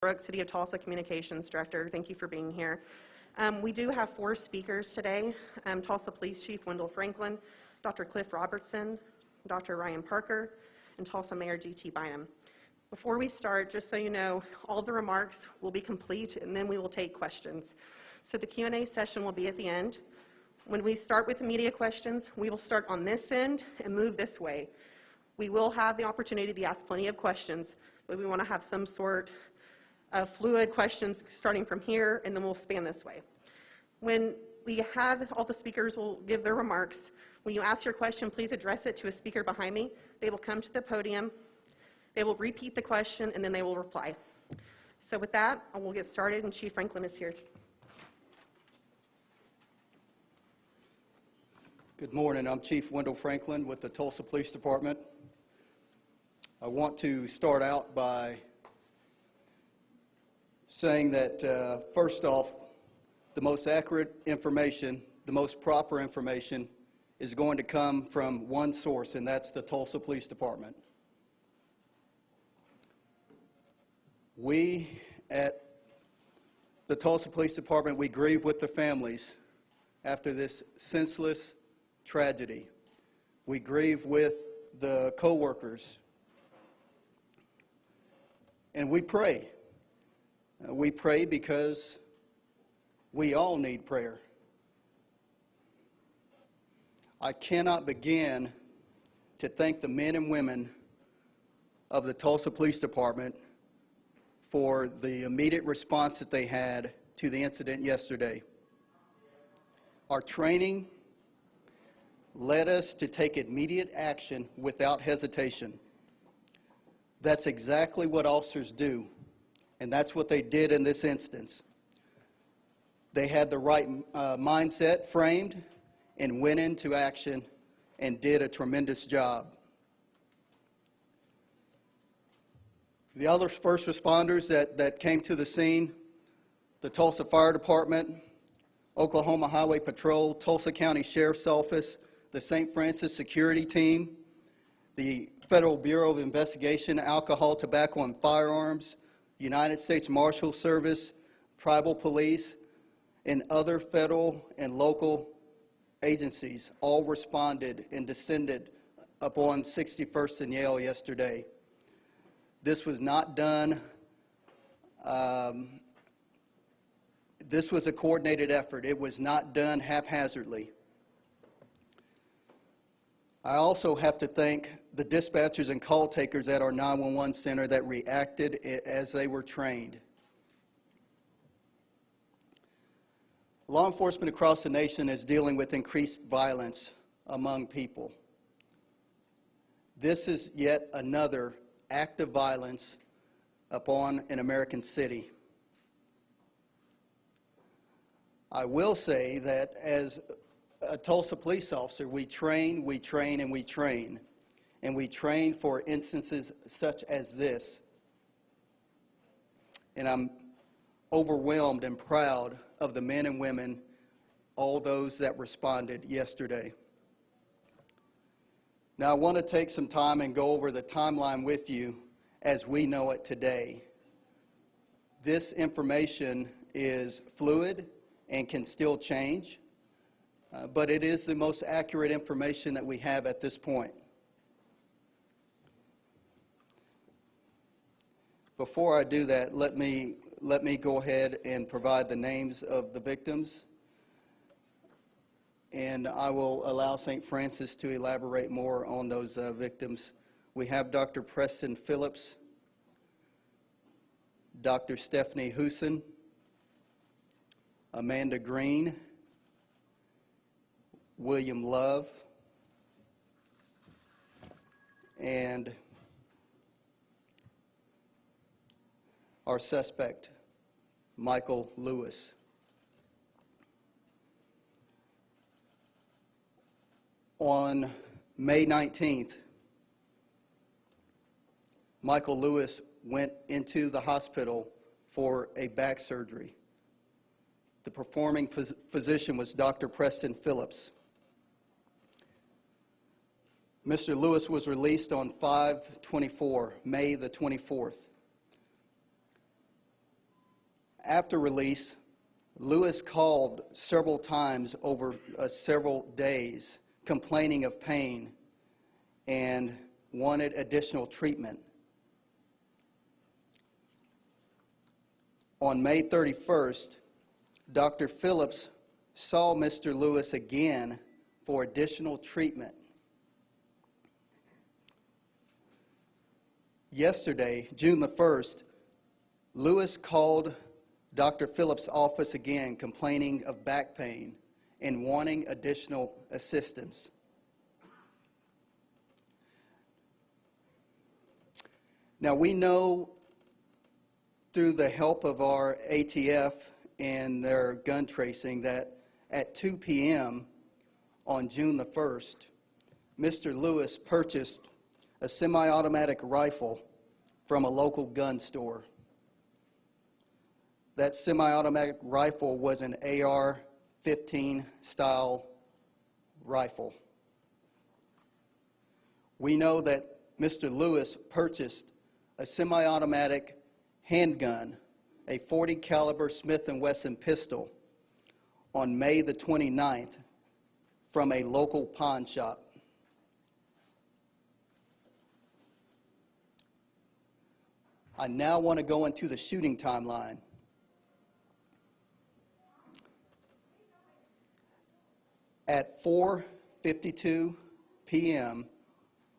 Brooks, City of Tulsa Communications Director. Thank you for being here. We do have 4 speakers today. Tulsa Police Chief Wendell Franklin, Dr. Cliff Robertson, Dr. Ryan Parker, and Tulsa Mayor G.T. Bynum. Before we start, just so you know, all the remarks will be complete and then we will take questions. So the Q&A session will be at the end. When we start with the media questions, we will start on this end and move this way. We will have the opportunity to ask plenty of questions, but we want to have some sort of fluid questions starting from here, and then we'll span this way. When we have all the speakers will give their remarks, when you ask your question, please address it to a speaker behind me. They will come to the podium, they will repeat the question, and then they will reply. So with that, we'll get started, and Chief Franklin is here. Good morning. I'm Chief Wendell Franklin with the Tulsa Police Department. I want to start out by saying that, first off, the most accurate information, the most proper information is going to come from one source, and that's the Tulsa Police Department. We at the Tulsa Police Department, we grieve with the families after this senseless tragedy. We grieve with the co-workers, and we pray. We pray because we all need prayer. I cannot begin to thank the men and women of the Tulsa Police Department for the immediate response that they had to the incident yesterday. Our training led us to take immediate action without hesitation. That's exactly what officers do, and that's what they did in this instance. They had the right mindset framed and went into action and did a tremendous job. The other first responders that came to the scene, the Tulsa Fire Department, Oklahoma Highway Patrol, Tulsa County Sheriff's Office, the St. Francis Security Team, the Federal Bureau of Investigation, Alcohol, Tobacco, and Firearms, United States Marshal Service, Tribal Police, and other federal and local agencies all responded and descended upon 61st and Yale yesterday. This was not done, this was a coordinated effort. It was not done haphazardly. I also have to thank the dispatchers and call takers at our 911 center that reacted as they were trained. Law enforcement across the nation is dealing with increased violence among people. This is yet another act of violence upon an American city. I will say that as a Tulsa police officer, we train, and we train. And we train for instances such as this. And I'm overwhelmed and proud of the men and women, all those that responded yesterday. Now I want to take some time and go over the timeline with you as we know it today. This information is fluid and can still change. But it is the most accurate information that we have at this point. Before I do that, let me go ahead and provide the names of the victims, and I will allow St. Francis to elaborate more on those victims. We have Dr. Preston Phillips, Dr. Stephanie Huson, Amanda Green, William Love, and our suspect, Michael Lewis. On May 19th, Michael Lewis went into the hospital for a back surgery. The performing physician was Dr. Preston Phillips. Mr. Lewis was released on 5/24, May the 24th. After release, Lewis called several times over several days, complaining of pain and wanted additional treatment. On May 31st, Dr. Phillips saw Mr. Lewis again for additional treatment. Yesterday, June the 1st, Lewis called Dr. Phillips' office again, complaining of back pain and wanting additional assistance. Now, we know through the help of our ATF and their gun tracing that at 2 p.m. on June the 1st, Mr. Lewis purchased a semi-automatic rifle from a local gun store. That semi-automatic rifle was an AR-15 style rifle. We know that Mr. Lewis purchased a semi-automatic handgun, a .40 caliber Smith & Wesson pistol, on May the 29th from a local pawn shop. I now want to go into the shooting timeline. At 4:52 p.m.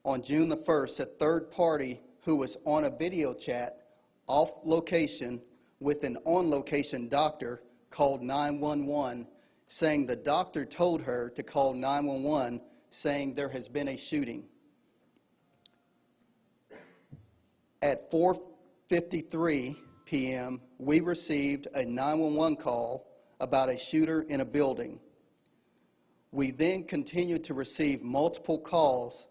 on June the 1st, a third party who was on a video chat off location with an on-location doctor called 911, saying the doctor told her to call 911, saying there has been a shooting. At 4:53 p.m., we received a 911 call about a shooter in a building. We then continued to receive multiple calls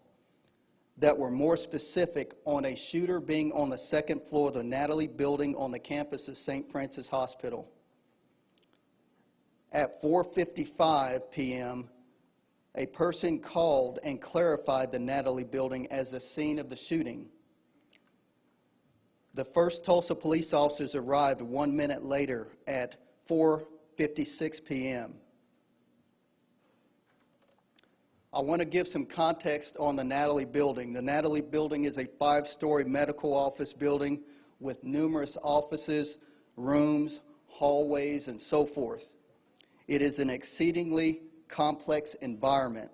that were more specific on a shooter being on the second floor of the Natalie building on the campus of St. Francis Hospital. At 4:55 p.m., a person called and clarified the Natalie building as the scene of the shooting. The first Tulsa police officers arrived 1 minute later at 4:56 p.m. I want to give some context on the Natalie building. The Natalie building is a 5-story medical office building with numerous offices, rooms, hallways, and so forth. It is an exceedingly complex environment.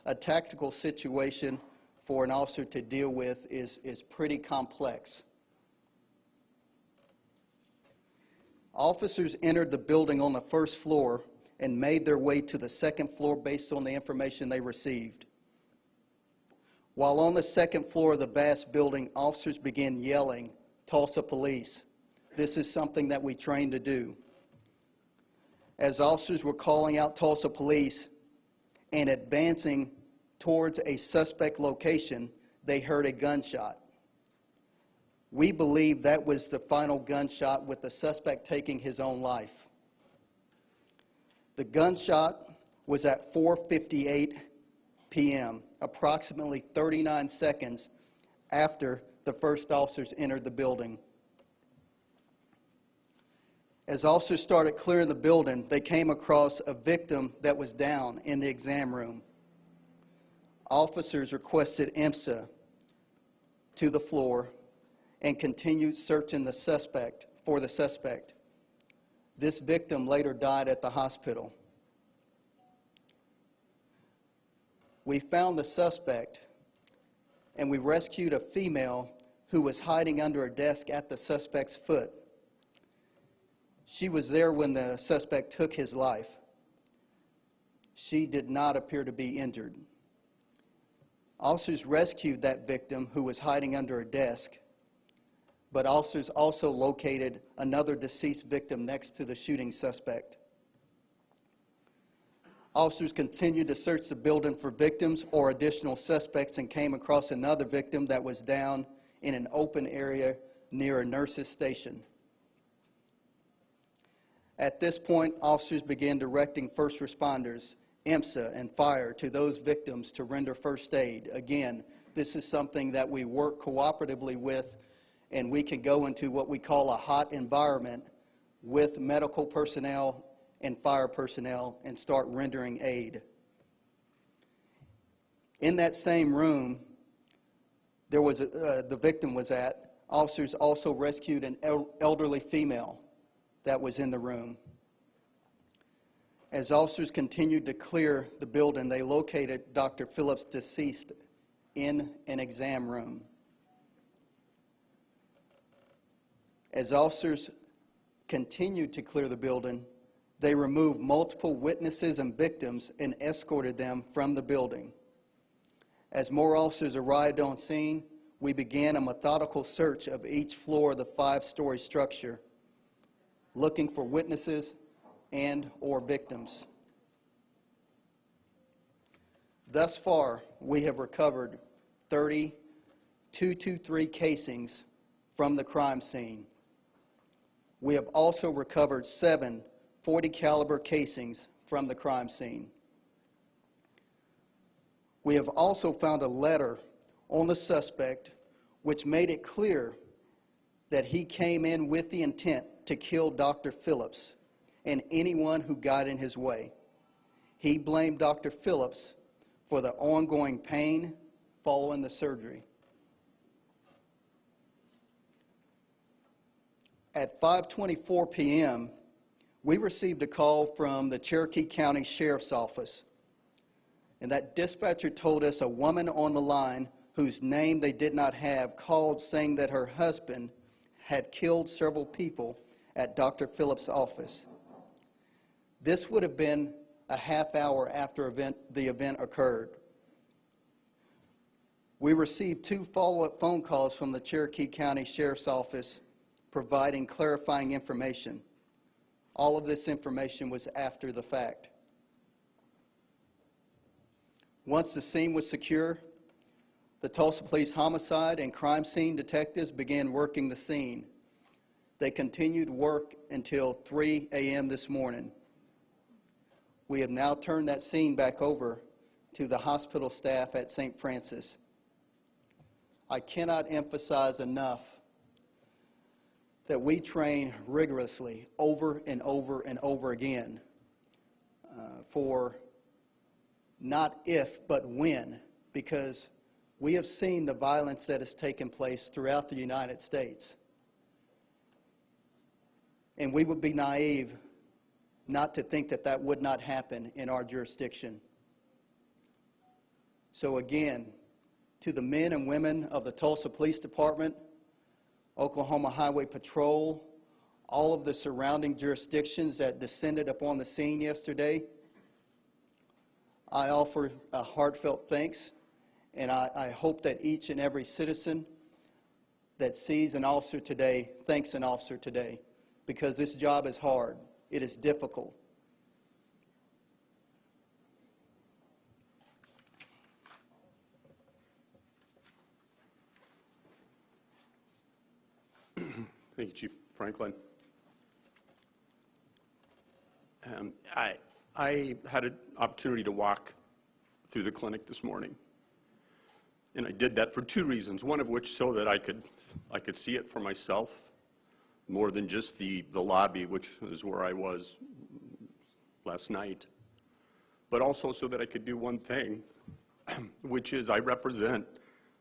A tactical situation for an officer to deal with is pretty complex. Officers entered the building on the first floor and made their way to the second floor based on the information they received. While on the second floor of the vast building, officers began yelling, "Tulsa police." This is something that we train to do. As officers were calling out Tulsa police and advancing towards a suspect location, they heard a gunshot. We believe that was the final gunshot, with the suspect taking his own life. The gunshot was at 4:58 p.m., approximately 39 seconds after the first officers entered the building. As officers started clearing the building, they came across a victim that was down in the exam room. Officers requested IMSA to the floor and continued searching for the suspect. This victim later died at the hospital. We found the suspect, and we rescued a female who was hiding under a desk at the suspect's foot. She was there when the suspect took his life. She did not appear to be injured. Officers rescued that victim who was hiding under a desk, but officers also located another deceased victim next to the shooting suspect. Officers continued to search the building for victims or additional suspects and came across another victim that was down in an open area near a nurse's station. At this point, officers began directing first responders, IMSA, and fire to those victims to render first aid. Again, this is something that we work cooperatively with, and we can go into what we call a hot environment with medical personnel and fire personnel and start rendering aid. In that same room, there was the victim was at. Officers also rescued an elderly female that was in the room. As officers continued to clear the building, they located Dr. Phillips deceased in an exam room. As officers continued to clear the building, they removed multiple witnesses and victims and escorted them from the building. As more officers arrived on scene, we began a methodical search of each floor of the 5-story structure, looking for witnesses and/or victims. Thus far, we have recovered 30 .223 casings from the crime scene. We have also recovered 7 .40 caliber casings from the crime scene. We have also found a letter on the suspect which made it clear that he came in with the intent to kill Dr. Phillips and anyone who got in his way. He blamed Dr. Phillips for the ongoing pain following the surgery. At 5:24 p.m., we received a call from the Cherokee County Sheriff's Office, and that dispatcher told us a woman on the line whose name they did not have called saying that her husband had killed several people at Dr. Phillips' office. This would have been a half hour after the event occurred. We received 2 follow-up phone calls from the Cherokee County Sheriff's Office providing clarifying information. All of this information was after the fact. Once the scene was secure, the Tulsa Police Homicide and Crime Scene detectives began working the scene. They continued work until 3 a.m. this morning. We have now turned that scene back over to the hospital staff at St. Francis. I cannot emphasize enough that we train rigorously over and over and over again for not if, but when, because we have seen the violence that has taken place throughout the United States. And we would be naive not to think that that would not happen in our jurisdiction. So again, to the men and women of the Tulsa Police Department, Oklahoma Highway Patrol, all of the surrounding jurisdictions that descended upon the scene yesterday, I offer a heartfelt thanks, and I hope that each and every citizen that sees an officer today thanks an officer today, because this job is hard. It is difficult. Thank you, Chief Franklin. I had an opportunity to walk through the clinic this morning, and I did that for 2 reasons. One of which so that I could see it for myself, more than just the lobby, which is where I was last night, but also so that I could do one thing, which is I represent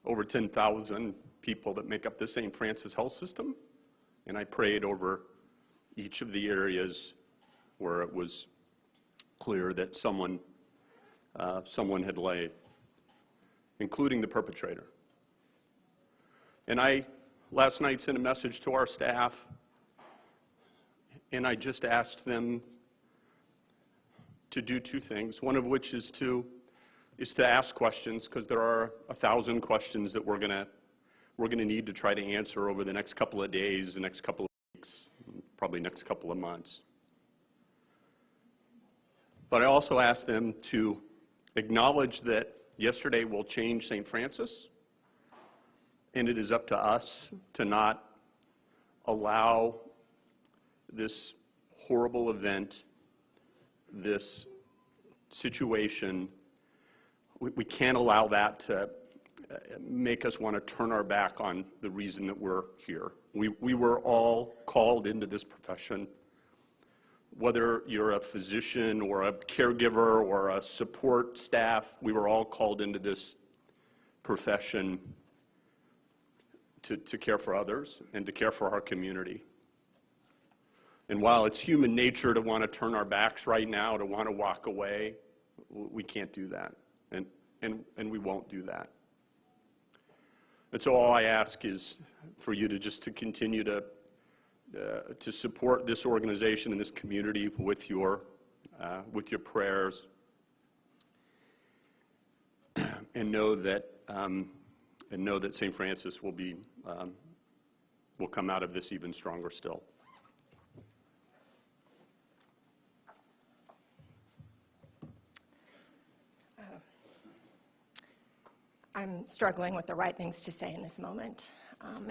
over 10,000 people that make up the St. Francis Health System. And I prayed over each of the areas where it was clear that someone had laid, including the perpetrator. And I, last night, sent a message to our staff, and I just asked them to do 2 things, one of which is to ask questions, because there are 1,000 questions that we're going to need to try to answer over the next couple of days, the next couple of weeks, probably next couple of months. But I also asked them to acknowledge that yesterday will change St. Francis, and it is up to us to not allow this horrible event, this situation, we can't allow that to make us want to turn our back on the reason that we're here. We were all called into this profession Whether you're a physician or a caregiver or a support staff, we were all called into this profession to care for others and to care for our community. And while it's human nature to want to turn our backs right now, to want to walk away, we can't do that, and we won't do that. And so all I ask is for you to continue to support this organization and this community with your prayers, and know that St. Francis will come out of this even stronger still. I'm struggling with the right things to say in this moment,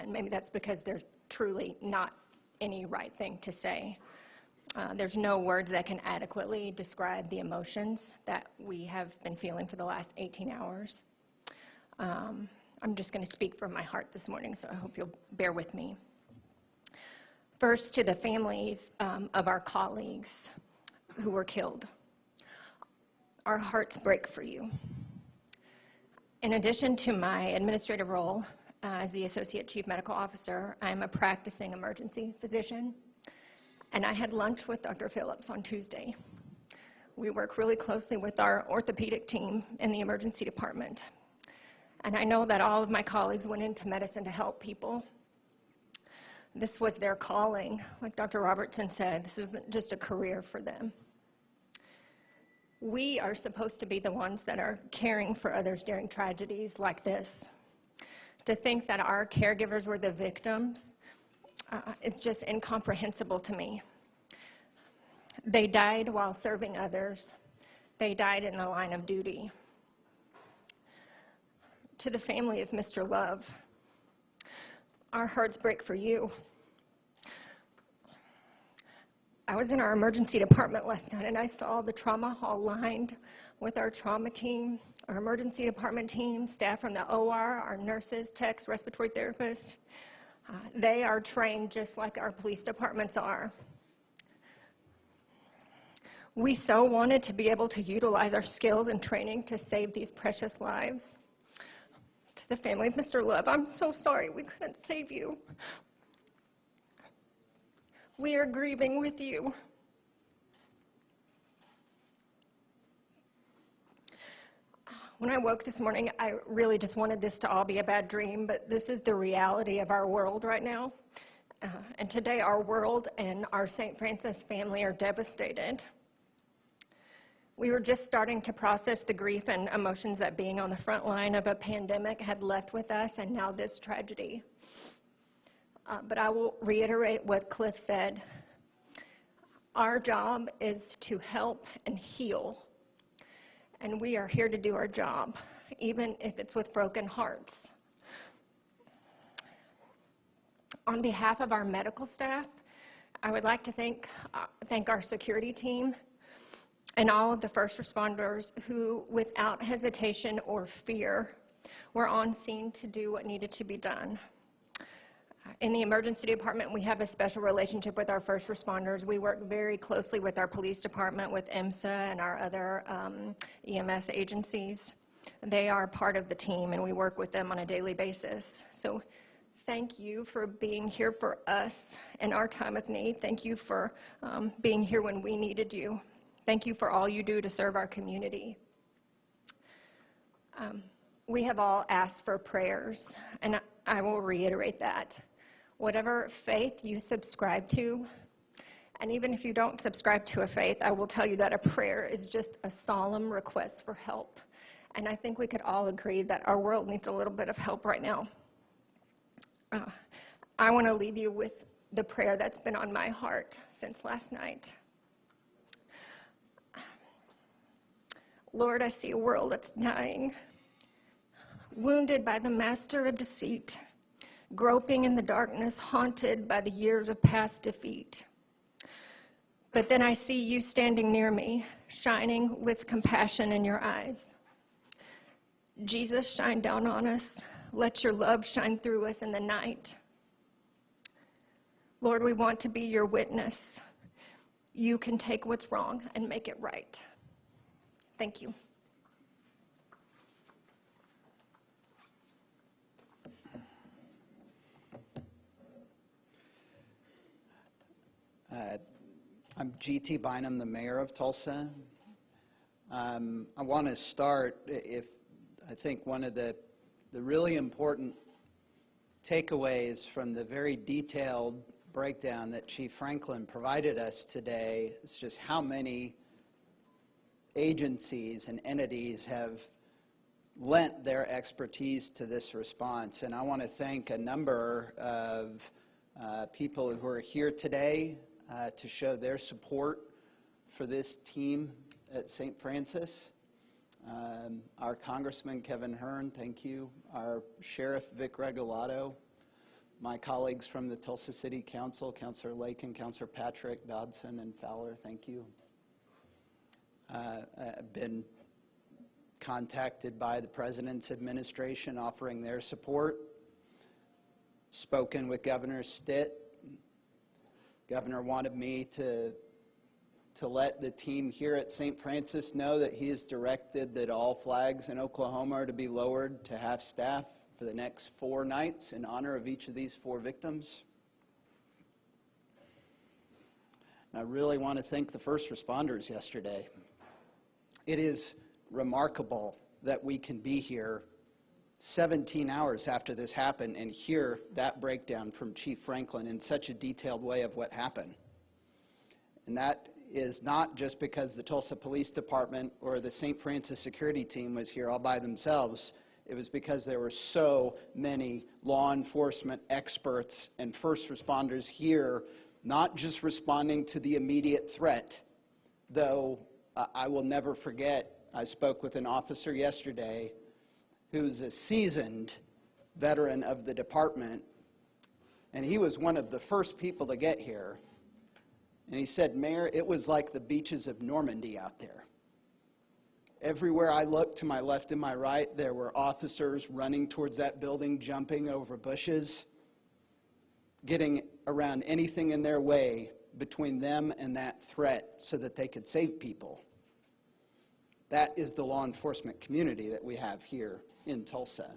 and maybe that's because there's truly not any right thing to say. There's no words that can adequately describe the emotions that we have been feeling for the last 18 hours. I'm just going to speak from my heart this morning, so I hope you'll bear with me. First, to the families of our colleagues who were killed. Our hearts break for you. In addition to my administrative role as the Associate Chief Medical Officer, I'm a practicing emergency physician, and I had lunch with Dr. Phillips on Tuesday. We work really closely with our orthopedic team in the emergency department, and I know that all of my colleagues went into medicine to help people. This was their calling. Like Dr. Robertson said, this isn't just a career for them. We are supposed to be the ones that are caring for others during tragedies like this. To think that our caregivers were the victims is just incomprehensible to me. They died while serving others. They died in the line of duty. To the family of Mr. Love, our hearts break for you. I was in our emergency department last night, and I saw the trauma hall lined with our trauma team, our emergency department team, staff from the OR, our nurses, techs, respiratory therapists. They are trained just like our police departments are. We so wanted to be able to utilize our skills and training to save these precious lives. To the family of Mr. Love, I'm so sorry we couldn't save you. We are grieving with you. When I woke this morning, I really just wanted this to all be a bad dream, but this is the reality of our world right now. And today our world and our St. Francis family are devastated. We were just starting to process the grief and emotions that being on the front line of a pandemic had left with us, and now this tragedy. But I will reiterate what Cliff said. Our job is to help and heal. And we are here to do our job, even if it's with broken hearts. On behalf of our medical staff, I would like to thank our security team and all of the first responders who, without hesitation or fear, were on scene to do what needed to be done. In the emergency department, we have a special relationship with our first responders. We work very closely with our police department, with IMSA and our other EMS agencies. They are part of the team, and we work with them on a daily basis. So thank you for being here for us in our time of need. Thank you for being here when we needed you. Thank you for all you do to serve our community. We have all asked for prayers, and I will reiterate that. Whatever faith you subscribe to, and even if you don't subscribe to a faith, I will tell you that a prayer is just a solemn request for help. And I think we could all agree that our world needs a little bit of help right now. I want to leave you with the prayer that's been on my heart since last night. Lord, I see a world that's dying, wounded by the master of deceit, groping in the darkness, haunted by the years of past defeat. But then I see you standing near me, shining with compassion in your eyes. Jesus, shine down on us. Let your love shine through us in the night. Lord, we want to be your witness. you can take what's wrong and make it right. Thank you. I'm G.T. Bynum, the mayor of Tulsa. I want to start, I think one of the really important takeaways from the very detailed breakdown that Chief Franklin provided us today is just how many agencies and entities have lent their expertise to this response. And I want to thank a number of people who are here today to show their support for this team at St. Francis. Our Congressman Kevin Hearn, thank you. Our Sheriff Vic Regalado. My colleagues from the Tulsa City Council, Councilor Lake and Councilor Patrick, Dodson and Fowler, thank you. I've been contacted by the President's administration offering their support. Spoken with Governor Stitt. Governor wanted me to let the team here at St. Francis know that he has directed that all flags in Oklahoma are to be lowered to half staff for the next 4 nights in honor of each of these 4 victims. And I really want to thank the first responders yesterday. It is remarkable that we can be here 17 hours after this happened and hear that breakdown from Chief Franklin in such a detailed way of what happened. And that is not just because the Tulsa Police Department or the St. Francis security team was here all by themselves. It was because there were so many law enforcement experts and first responders here, not just responding to the immediate threat, though I will never forget, I spoke with an officer yesterday who's a seasoned veteran of the department, and he was one of the first people to get here. And he said, Mayor, it was like the beaches of Normandy out there. Everywhere I looked, to my left and my right, there were officers running towards that building, jumping over bushes, getting around anything in their way between them and that threat so that they could save people. That is the law enforcement community that we have here in Tulsa.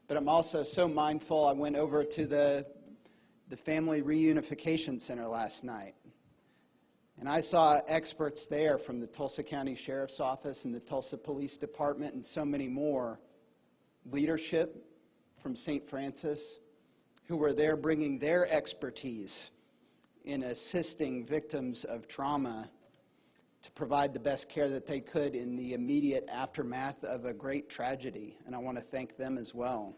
But I'm also so mindful, I went over to the Family Reunification Center last night. And I saw experts there from the Tulsa County Sheriff's Office and the Tulsa Police Department and so many more, leadership from St. Francis, who were there bringing their expertise in assisting victims of trauma to provide the best care that they could in the immediate aftermath of a great tragedy. And I want to thank them as well.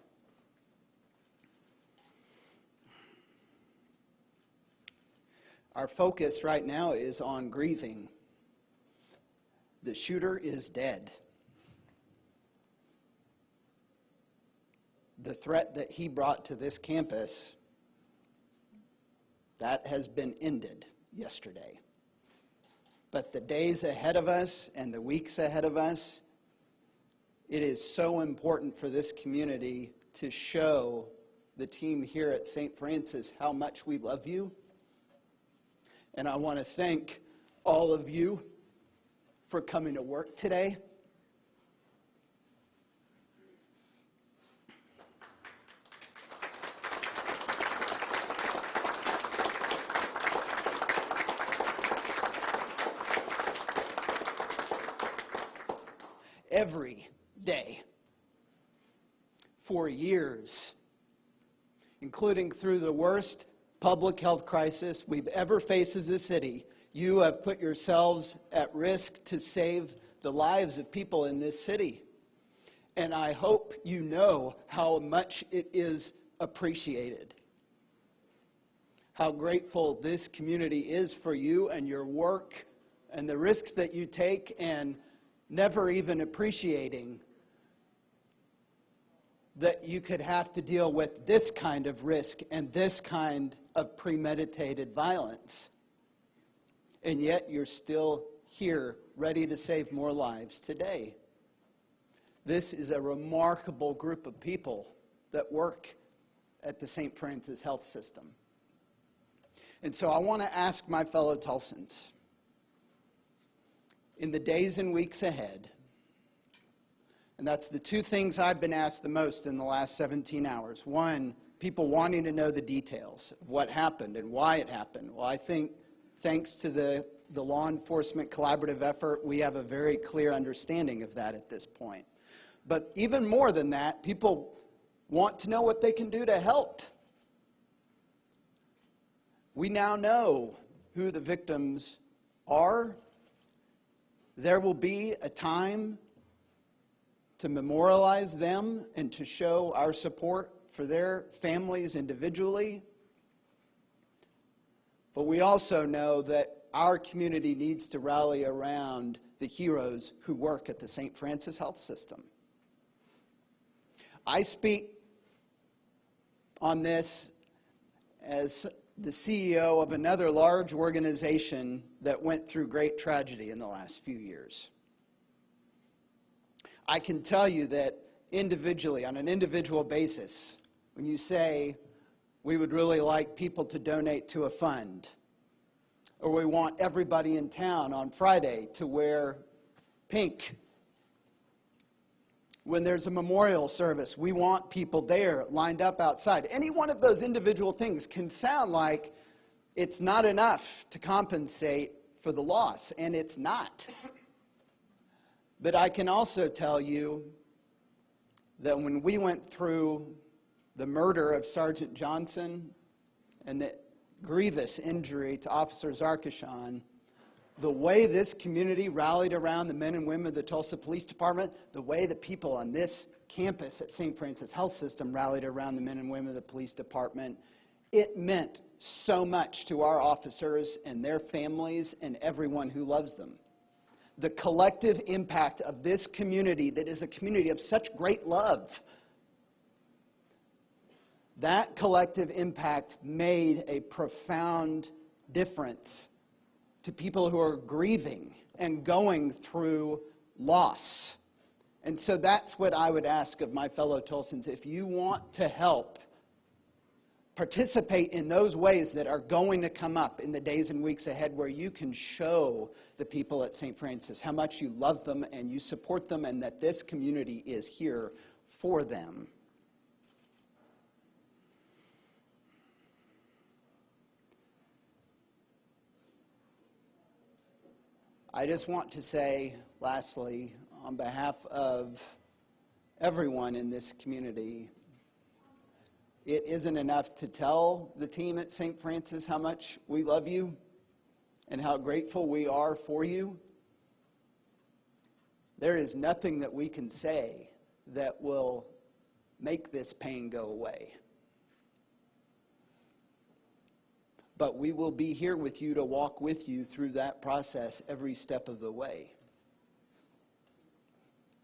Our focus right now is on grieving. The shooter is dead. The threat that he brought to this campus, that has been ended yesterday. But the days ahead of us and the weeks ahead of us, it is so important for this community to show the team here at St. Francis how much we love you. And I want to thank all of you for coming to work today. Every day for years, including through the worst public health crisis we've ever faced as a city, you have put yourselves at risk to save the lives of people in this city. And I hope you know how much it is appreciated. How grateful this community is for you and your work and the risks that you take, and never even appreciating that you could have to deal with this kind of risk and this kind of premeditated violence. And yet you're still here, ready to save more lives today. This is a remarkable group of people that work at the St. Francis Health System. And so I want to ask my fellow Tulsans, in the days and weeks ahead, and that's the two things I've been asked the most in the last 17 hours. One, people wanting to know the details of what happened and why it happened. Well, I think thanks to the law enforcement collaborative effort, we have a very clear understanding of that at this point. But even more than that, people want to know what they can do to help. We now know who the victims are. There will be a time to memorialize them and to show our support for their families individually. But we also know that our community needs to rally around the heroes who work at the St. Francis Health System. I speak on this as the CEO of another large organization that went through great tragedy in the last few years. I can tell you that individually, on an individual basis, when you say, we would really like people to donate to a fund, or we want everybody in town on Friday to wear pink. When there's a memorial service, we want people there lined up outside. Any one of those individual things can sound like it's not enough to compensate for the loss, and it's not. But I can also tell you that when we went through the murder of Sergeant Johnson and the grievous injury to Officer Zarkishan, the way this community rallied around the men and women of the Tulsa Police Department, the way the people on this campus at St. Francis Health System rallied around the men and women of the police department, it meant so much to our officers and their families and everyone who loves them. The collective impact of this community that is a community of such great love, that collective impact made a profound difference to people who are grieving and going through loss. And so that's what I would ask of my fellow Tulsans. If you want to help, participate in those ways that are going to come up in the days and weeks ahead, where you can show the people at St. Francis how much you love them and you support them and that this community is here for them. I just want to say, lastly, on behalf of everyone in this community, it isn't enough to tell the team at St. Francis how much we love you and how grateful we are for you. There is nothing that we can say that will make this pain go away. But we will be here with you to walk with you through that process every step of the way.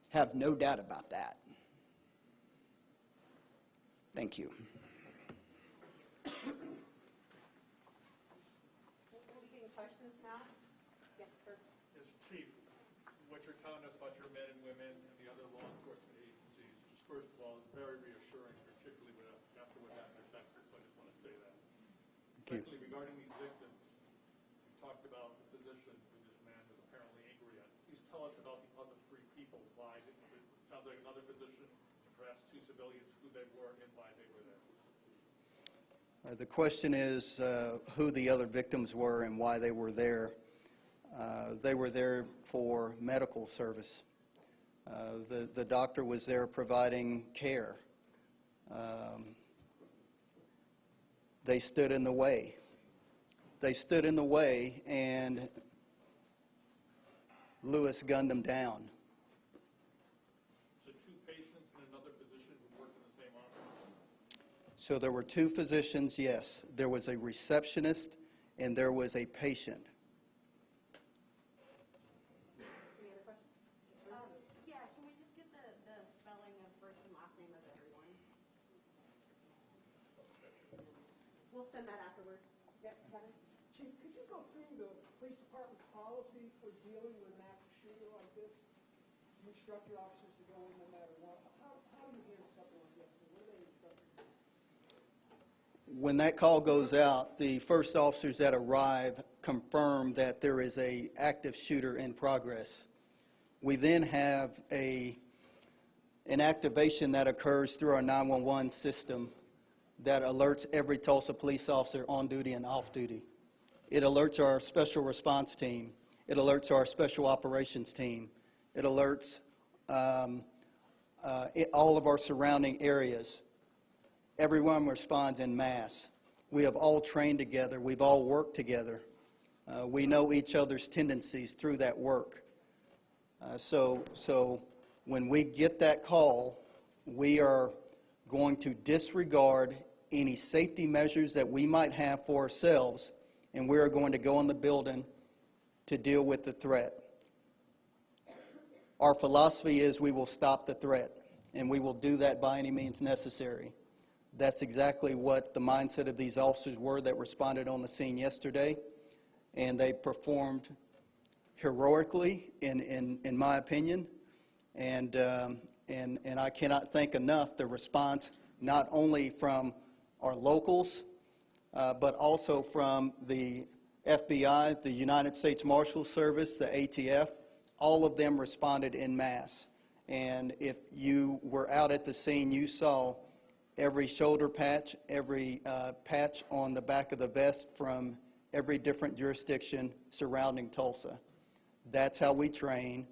Have no doubt about that. Thank you. We'll be getting questions now. Yes, sir. Yes, Chief, what you're telling us about your men and women and the other law enforcement agencies, just first of all, is very reassuring, particularly after what happened in Texas, so I just want to say that. Secondly, regarding these victims, you talked about the position who this man was apparently angry at. Please tell us about the other three people, why, it sounds like another physician, and perhaps two civilians, who they were and why they were there. The question is who the other victims were and why they were there. They were there for medical service. The doctor was there providing care. They stood in the way. They stood in the way, and Lewis gunned them down. So two patients and another physician who worked in the same office? So there were two physicians, yes. There was a receptionist and there was a patient. Any other questions? Yeah, can we just get the spelling of first and last name of everyone? We'll send that afterwards. Yes, Kevin? Chief, could you go through the police department's policy for dealing with an active shooter like this? You instruct your officers to go in no matter what. How do you handle something like this? What are they instructed to do? When that call goes out, the first officers that arrive confirm that there is an active shooter in progress. We then have an activation that occurs through our 911 system that alerts every Tulsa police officer on duty and off duty. It alerts our special response team. It alerts our special operations team. It alerts all of our surrounding areas. Everyone responds en masse. We have all trained together. We've all worked together. We know each other's tendencies through that work. So when we get that call, we are going to disregard any safety measures that we might have for ourselves, and we are going to go in the building to deal with the threat. Our philosophy is we will stop the threat, and we will do that by any means necessary. That's exactly what the mindset of these officers were that responded on the scene yesterday, and they performed heroically, in my opinion, and I cannot thank enough the response not only from our locals, but also from the FBI, the United States Marshal Service, the ATF. All of them responded en masse. And if you were out at the scene, you saw every shoulder patch, every patch on the back of the vest from every different jurisdiction surrounding Tulsa. That's how we train.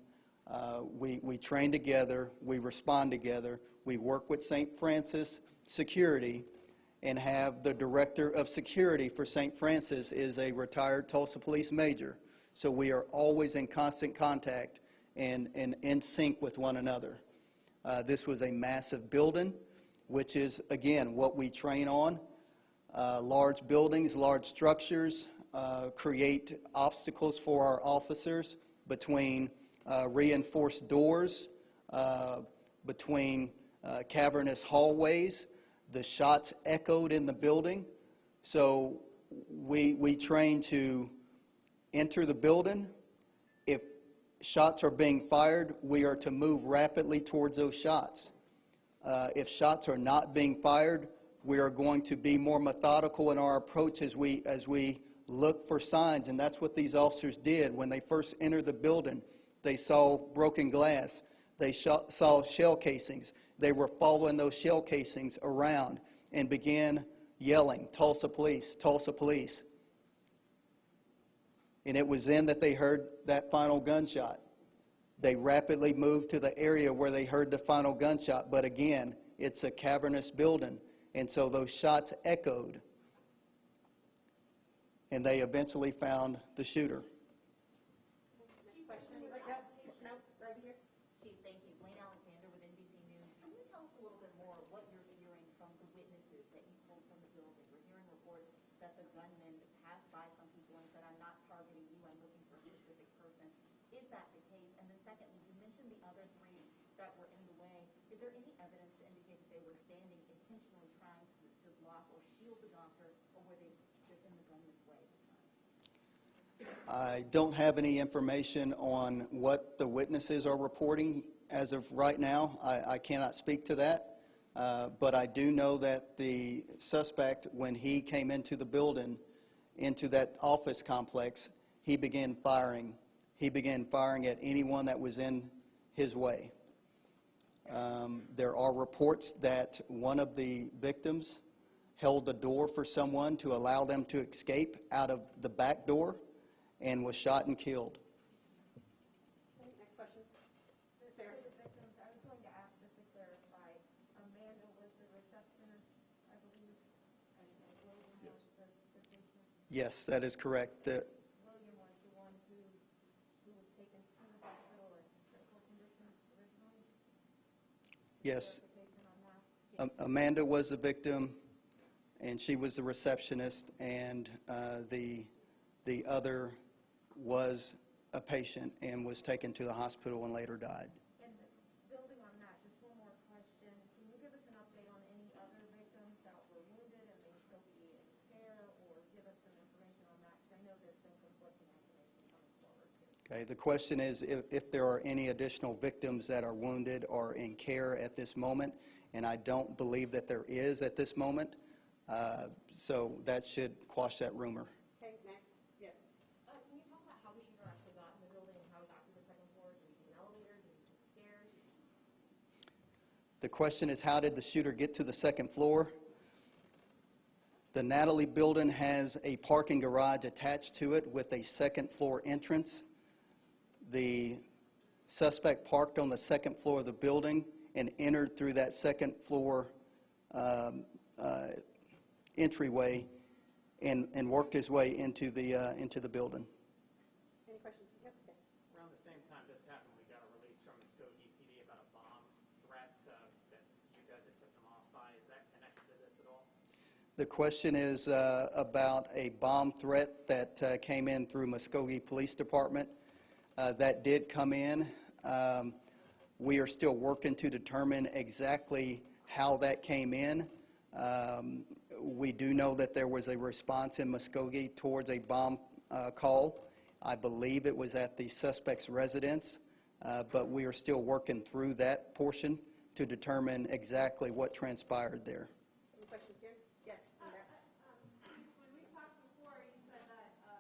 We train together. We respond together. We work with St. Francis Security, and have the director of security for St. Francis is a retired Tulsa police major. So we are always in constant contact and in sync with one another. This was a massive building, which is, again, what we train on. Large buildings, large structures create obstacles for our officers between reinforced doors, between cavernous hallways. The shots echoed in the building. So we train to enter the building. If shots are being fired, we are to move rapidly towards those shots. If shots are not being fired, we are going to be more methodical in our approach as we look for signs, and that's what these officers did. When they first entered the building, they saw broken glass. They saw shell casings. They were following those shell casings around and began yelling, "Tulsa police, Tulsa police." And it was then that they heard that final gunshot. They rapidly moved to the area where they heard the final gunshot, but again, it's a cavernous building, and so those shots echoed, and they eventually found the shooter. Question, no, right here. Chief, thank you. Blaine Alexander with NBC News. Can you tell us a little bit more what you're hearing from the witnesses that you pulled from the building? We're hearing reports that the gunman passed by some people and said, "I'm not targeting you, I'm looking for a specific person." Is that the case? And then secondly, you mentioned the other three that were in the way. Is there any evidence to indicate that they were standing intentionally trying to block or shield the doctor, or were they just in the gunman's way at the time? I don't have any information on what the witnesses are reporting as of right now. I cannot speak to that. But I do know that the suspect, when he came into the building, into that office complex, he began firing. He began firing at anyone that was in his way. There are reports that one of the victims held the door for someone to allow them to escape out of the back door and was shot and killed. Next question. Sarah. The victims, I was going to ask just to clarify, Amanda was the receptionist, I believe, and William was the patient. Yes, that is correct. William was the one who was taken to the hospital in critical condition originally? Yes, Clarification on that? Amanda was the victim, and she was the receptionist, and the other was a patient and was taken to the hospital and later died. And building on that, just one more question. Can you give us an update on any other victims that were wounded and may still be in care, or give us some information on that? Because I know there's some conflicting information coming forward, too. Okay, the question is if there are any additional victims that are wounded or in care at this moment, and I don't believe that there is at this moment. So that should quash that rumor. Okay, next. Yes. Can you talk about how the shooter actually got in the building and how he got to the second floor? Did he take an elevator? Did he take stairs? The question is, how did the shooter get to the second floor? The Natalie building has a parking garage attached to it with a second floor entrance. The suspect parked on the second floor of the building and entered through that second floor entryway and worked his way into the building. Any questions? Yep. Yes. Around the same time this happened, we got a release from Muskogee PD about a bomb threat that you guys had tipped them off by. Is that connected to this at all? The question is about a bomb threat that came in through Muskogee Police Department. That did come in. We are still working to determine exactly how that came in. We do know that there was a response in Muskogee towards a bomb call. I believe it was at the suspect's residence, but we are still working through that portion to determine exactly what transpired there. Any questions here? Yes. in there. When we talked before, you said that the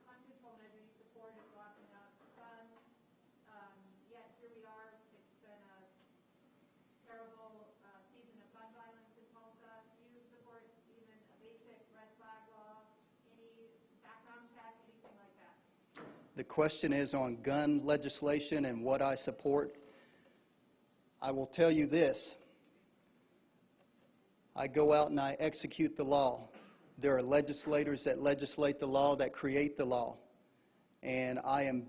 gun control measure you supported locking up guns, yet here we are. It's been a terrible season of gun violence in Tulsa. Do you support even a basic red flag law, any background check, anything like that? The question is on gun legislation and what I support. I will tell you this. I go out and I execute the law. There are legislators that legislate the law, that create the law. And I am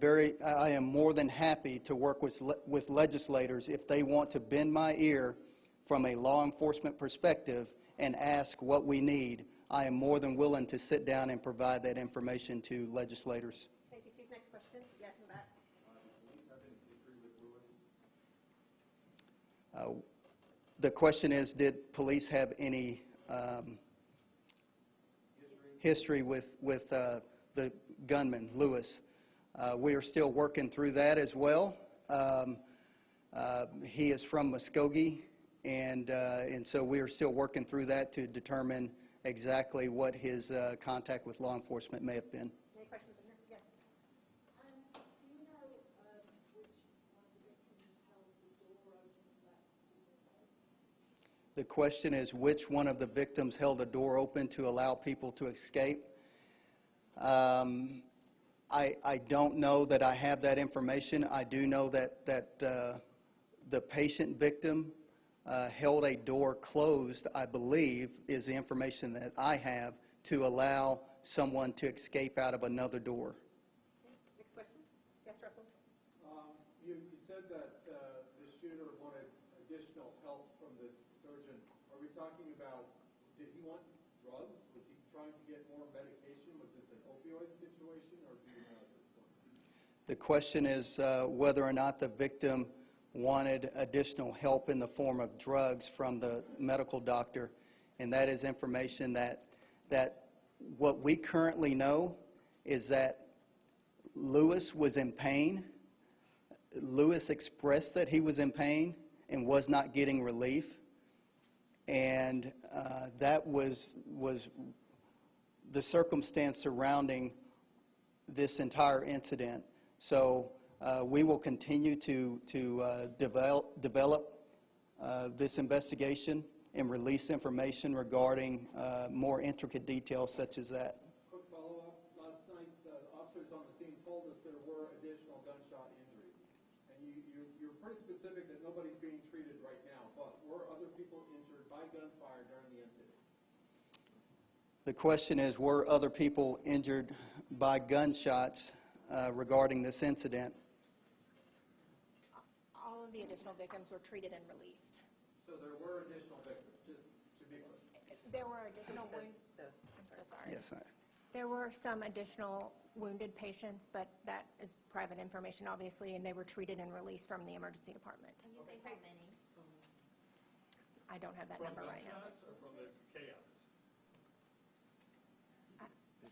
more than happy to work with legislators if they want to bend my ear from a law enforcement perspective and ask what we need. I am more than willing to sit down and provide that information to legislators. Thank you, Chief. Next question. Yes, in the back. The question is, did police have any history with the gunman, Lewis? We are still working through that as well. He is from Muskogee, and so we are still working through that to determine exactly what his contact with law enforcement may have been. Any questions in there? Yes. Do you know which one of the victims held the door open to that home? The question is, which one of the victims held the door open to allow people to escape? I don't know that I have that information. I do know that the patient victim held a door closed, I believe, is the information that I have, to allow someone to escape out of another door. Next question. Yes, Russell. You said that the shooter wanted additional help from this surgeon. Are we talking about, did he want drugs? Was he trying to get more medication? Was this an opioid situation, or do you know at this point? The question is whether or not the victim wanted additional help in the form of drugs from the medical doctor, and that is information that what we currently know is that Lewis was in pain. Lewis expressed that he was in pain and was not getting relief, and that was the circumstance surrounding this entire incident. So we will continue to develop this investigation and release information regarding more intricate details such as that. Quick follow-up. Last night, the officers on the scene told us there were additional gunshot injuries. And you're pretty specific that nobody's being treated right now, but were other people injured by gunfire during the incident? The question is, were other people injured by gunshots regarding this incident? All of the additional victims were treated and released. So there were additional victims, just to be clear. There were additional I'm so sorry. Yes, There were some additional wounded patients, but that is private information, obviously, and they were treated and released from the emergency department. Can you say how many? I don't have that number right now. From gunshots or from the chaos?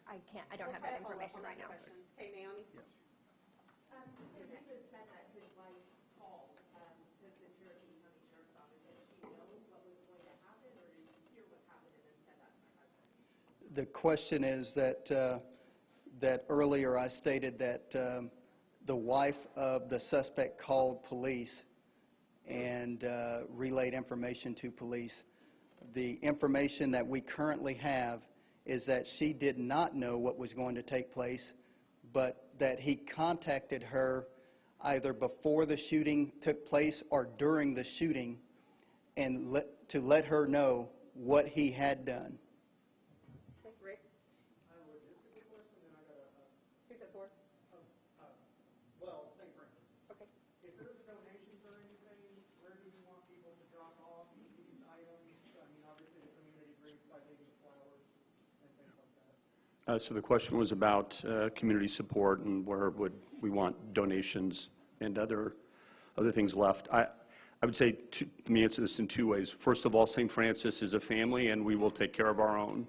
I don't have that information right now. Hey, Naomi. It even said that his wife called to the Cherokee County Sheriff's Office. Did she know what was going to happen, or did she hear what happened and then said that to my the question is that earlier I stated that the wife of the suspect called police and relayed information to police. The information that we currently have is that she did not know what was going to take place, but that he contacted her either before the shooting took place or during the shooting and to let her know what he had done. Okay, Rick? I have a logistical question, and I got a, Who's it for? well, St. Francis. Okay. If there's donations or anything, where do you want people to drop off these items? I mean, obviously the community greets by leaving flowers and things like that. So the question was about community support and where would we want donations and other things left. I would say, let me answer this in two ways. First of all, St. Francis is a family and we will take care of our own.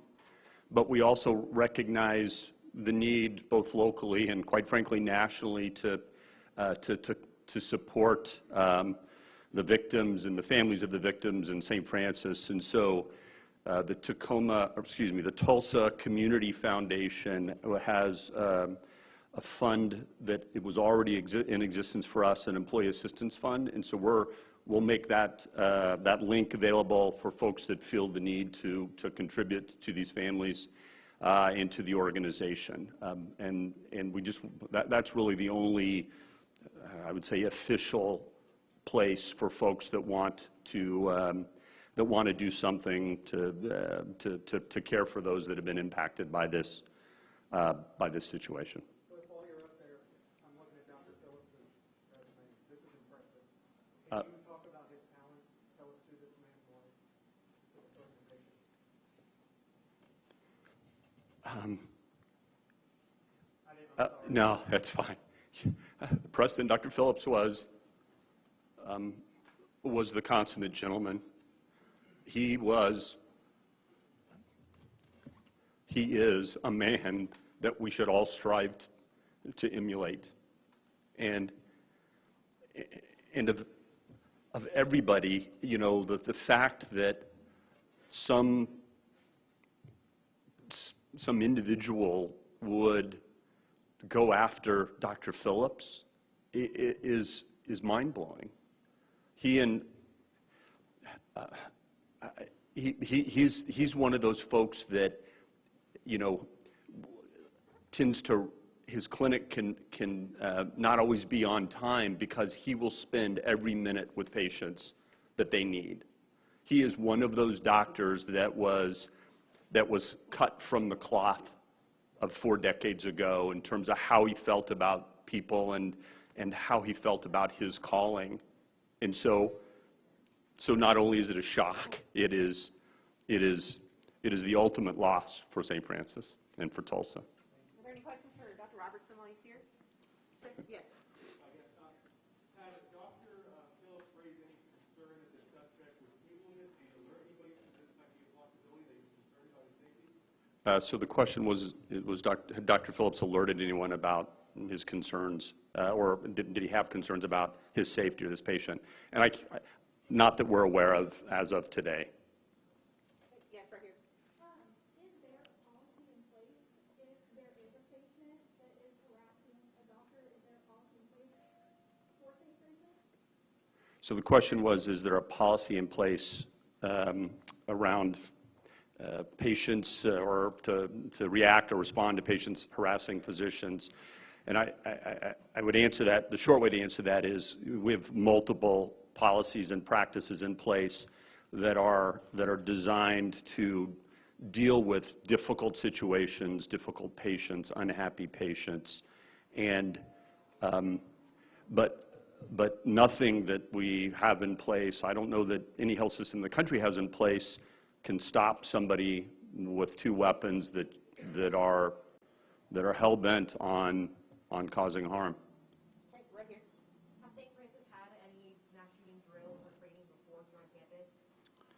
But we also recognize the need, both locally and quite frankly nationally, to support the victims and the families of the victims in St. Francis. And so the Tulsa Community Foundation has a fund that it was already in existence for us, an employee assistance fund, and so we'll make that link available for folks that feel the need to contribute to these families and to the organization. And we just that's really the only I would say official place for folks that want to do something to care for those that have been impacted by this situation. While you're up there, I'm looking at Dr. Phillips' resume. This is impressive. Can you talk about his talent? Tell us who this man was to this organization. No, that's fine. Preston, Dr. Phillips was the consummate gentleman. He is a man that we should all strive to emulate. And of everybody, you know, the fact that some individual would go after Dr. Phillips is mind-blowing. He's one of those folks that, you know, his clinic can not always be on time because he will spend every minute with patients that they need. He is one of those doctors that was cut from the cloth of 4 decades ago in terms of how he felt about people and how he felt about his calling. And so not only is it a shock, it is the ultimate loss for St. Francis and for Tulsa. Are there any questions for Dr. Robertson while he's here? Yes. I guess, had Dr. Phillips raised any concern that the suspect was alien? Did he alert anybody that this might be a possibility that he was concerned about his safety? So the question was had Dr. Phillips alerted anyone about his concerns, or did he have concerns about his safety or this patient? And not that we're aware of as of today. Yes, right here. Is there a policy in place if there is a patient that is harassing a doctor? Is there a policy in place for St. Francis? So the question was, is there a policy in place around patients or to react or respond to patients harassing physicians? And I would answer that, the short way to answer that is we have multiple policies and practices in place that are designed to deal with difficult situations, difficult patients, unhappy patients, and but nothing that we have in place, I don't know that any health system in the country has in place, can stop somebody with 2 weapons that are hell-bent on causing harm. Okay, right here. Have St. Francis had any mass shooting drills or training before here on campus?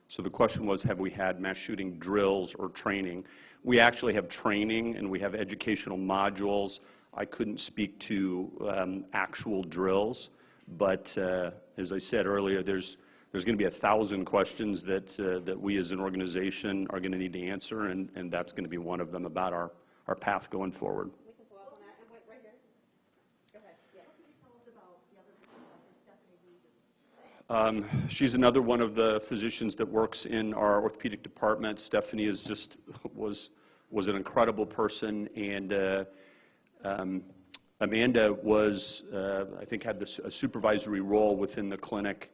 So the question was, have we had mass shooting drills or training? We actually have training and we have educational modules. I couldn't speak to actual drills, but as I said earlier, there's there's going to be 1,000 questions that we as an organization are going to need to answer, and that's going to be one of them about our path going forward. We can follow up on that. And wait, right here. Go ahead. Yeah. What can you tell us about the other Stephanie Reed? She's another one of the physicians that works in our orthopedic department. Stephanie is was an incredible person, and Amanda was, I think, had a supervisory role within the clinic.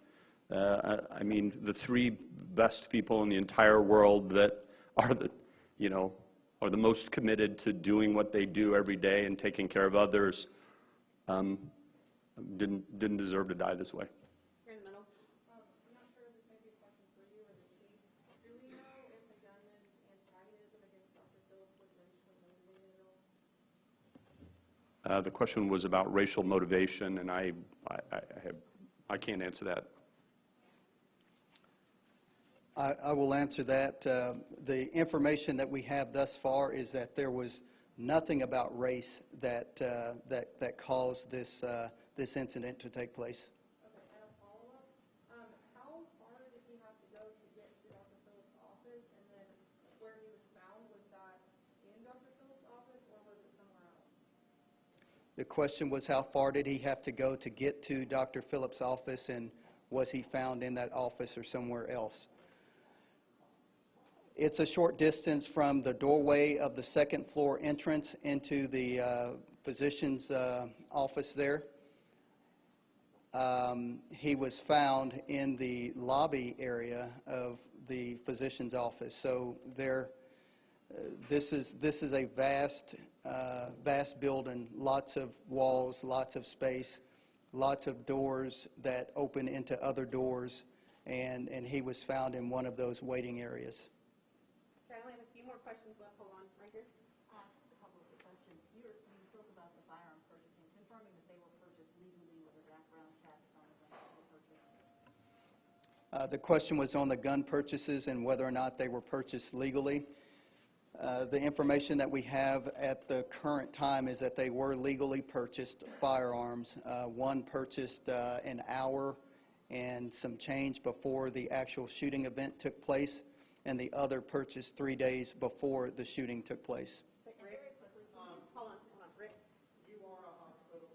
I mean, the three best people in the entire world that are are the most committed to doing what they do every day and taking care of others, didn't deserve to die this way. Here in the middle. I'm not sure if this may be a question for you or the chief. Do we know if the gunman's antagonism against Dr. Phillips was racially motivated at all? The question was about racial motivation, and I can't answer that. I will answer that. The information that we have thus far is that there was nothing about race that caused this incident to take place. Okay, and a follow-up. How far did he have to go to get to Dr. Phillips' office, and then where he was found, was that in Dr. Phillips' office, or was it somewhere else? The question was, how far did he have to go to get to Dr. Phillips' office, and was he found in that office or somewhere else? It's a short distance from the doorway of the second floor entrance into the physician's office there. He was found in the lobby area of the physician's office. So this is a vast building, lots of walls, lots of space, lots of doors that open into other doors, and he was found in one of those waiting areas. Okay, I only have a few more questions left. Hold on, right here. Just a couple of quick questions. You spoke about the firearms purchasing, confirming that they were purchased legally with a background check on the guns that were purchased. The question was on the gun purchases and whether or not they were purchased legally. The information that we have at the current time is that they were legally purchased firearms. One purchased an hour and some change before the actual shooting event took place, and the other purchased 3 days before the shooting took place. Rick, hold on, Rick. You are a hospital.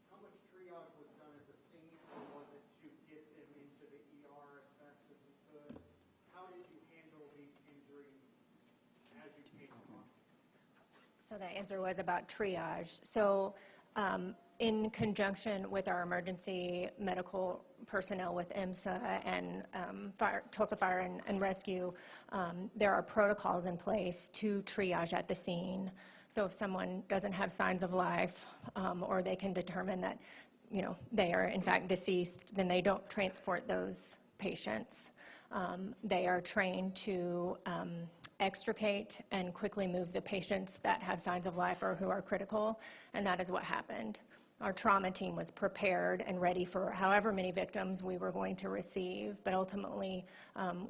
How much triage was done at the scene, or was it to get them into the ER as fast as you could? How did you handle these injuries as you came along? So the answer was about triage. So in conjunction with our emergency medical personnel with IMSA and Tulsa Fire and Rescue, there are protocols in place to triage at the scene. So if someone doesn't have signs of life, or they can determine that, they are in fact deceased, then they don't transport those patients. They are trained to extricate and quickly move the patients that have signs of life or who are critical, and that is what happened. Our trauma team was prepared and ready for however many victims we were going to receive, but ultimately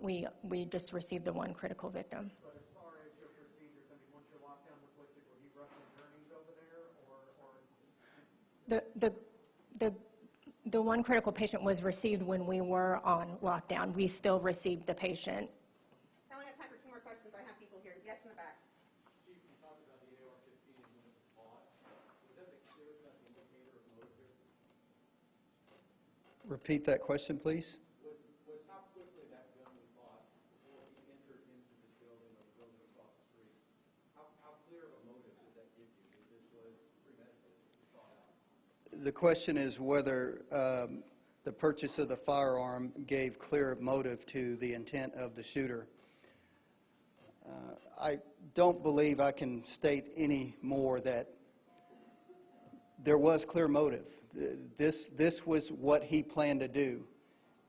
we just received the one critical victim. But as far as your procedures, I mean, once your lockdown was lifted, were you rushing journeys over there, or? The one critical patient was received when we were on lockdown. We still received the patient. I only have time for 2 more questions. I have people here. Yes, in the back. Chief, you talked about the AR-15 and when it was bought. Was that the clear-cut indicator of motive here? Repeat that question, please. Was how quickly that gun was bought before he entered into this building or the building across the street? How clear of a motive did that give you that this was premeditated, thought out? The question is whether the purchase of the firearm gave clear motive to the intent of the shooter. I don't believe I can state any more that there was clear motive. This was what he planned to do.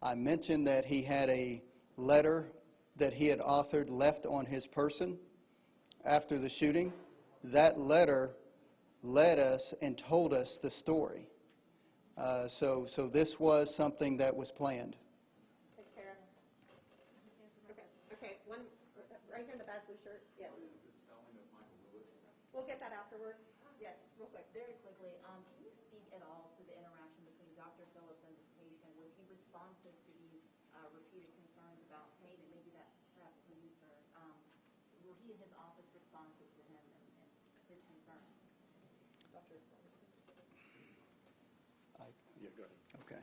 I mentioned that he had a letter that he had authored left on his person after the shooting. That letter led us and told us the story. So this was something that was planned. Take care. Okay, one right here in the back blue shirt. Yes. What is the spelling of Michael Lewis? We'll get that afterward. Yes, real quick. Very quickly, can you speak at all to the interaction between Dr. Phillips and the patient? Was he responsive to these repeated concerns about pain, and maybe that's perhaps for you, sir. Were he and his office responsive to him and his concerns? Yeah, go ahead. Okay.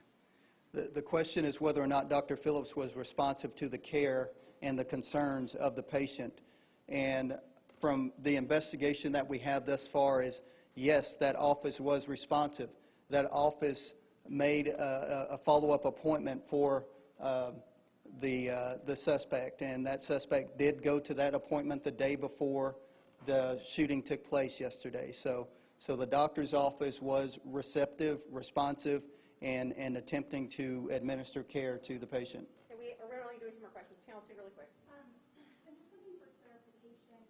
The question is whether or not Dr. Phillips was responsive to the care and the concerns of the patient. And from the investigation that we have thus far is, yes, that office was responsive. That office made a follow-up appointment for the suspect, and that suspect did go to that appointment the day before the shooting took place yesterday. So the doctor's office was receptive, responsive, and attempting to administer care to the patient. And we're only doing 2 more questions. Chelsea, really quick. I'm just looking for clarification.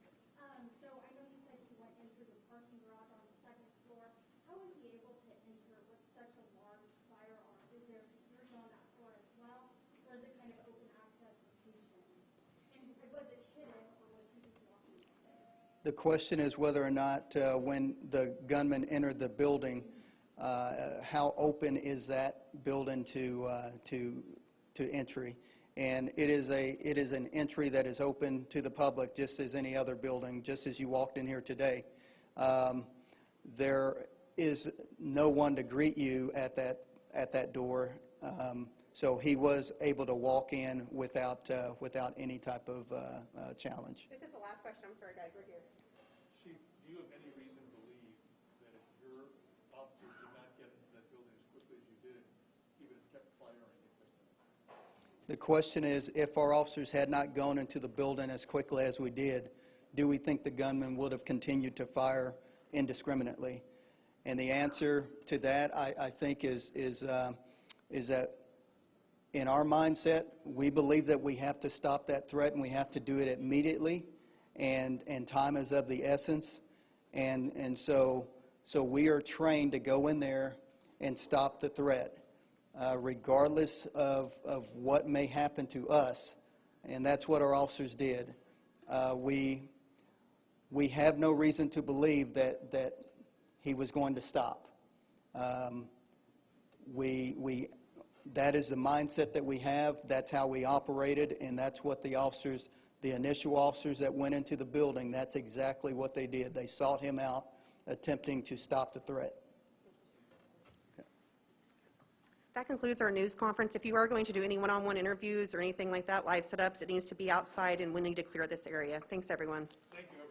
So I know you said he went into the parking garage on the 2nd floor. How was he able to enter with such a large firearm? Is there security on that floor as well, or is it kind of open access for patients? And was it hidden, or was he just walking in? The question is whether or not when the gunman entered the building, how open is that building to entry? And it is an entry that is open to the public, just as any other building, just as you walked in here today. There is no one to greet you at that door, so he was able to walk in without any type of challenge. This is the last question. I'm sorry, guys. We're here. Chief, do you have any reason to believe that if your officers did not get into that building as quickly as you did, he would have kept firing if they The question is, if our officers had not gone into the building as quickly as we did, do we think the gunman would have continued to fire indiscriminately? And the answer to that, I think, is that in our mindset, we believe that we have to stop that threat, and we have to do it immediately, and time is of the essence. And so we are trained to go in there and stop the threat, regardless of what may happen to us, and that's what our officers did. We have no reason to believe that he was going to stop. That is the mindset that we have. That's how we operated, and that's what the officers, the initial officers that went into the building, that's exactly what they did. They sought him out, attempting to stop the threat. That concludes our news conference. If you are going to do any one-on-one interviews or anything like that, live setups, it needs to be outside, and we need to clear this area. Thanks, everyone. Thank you,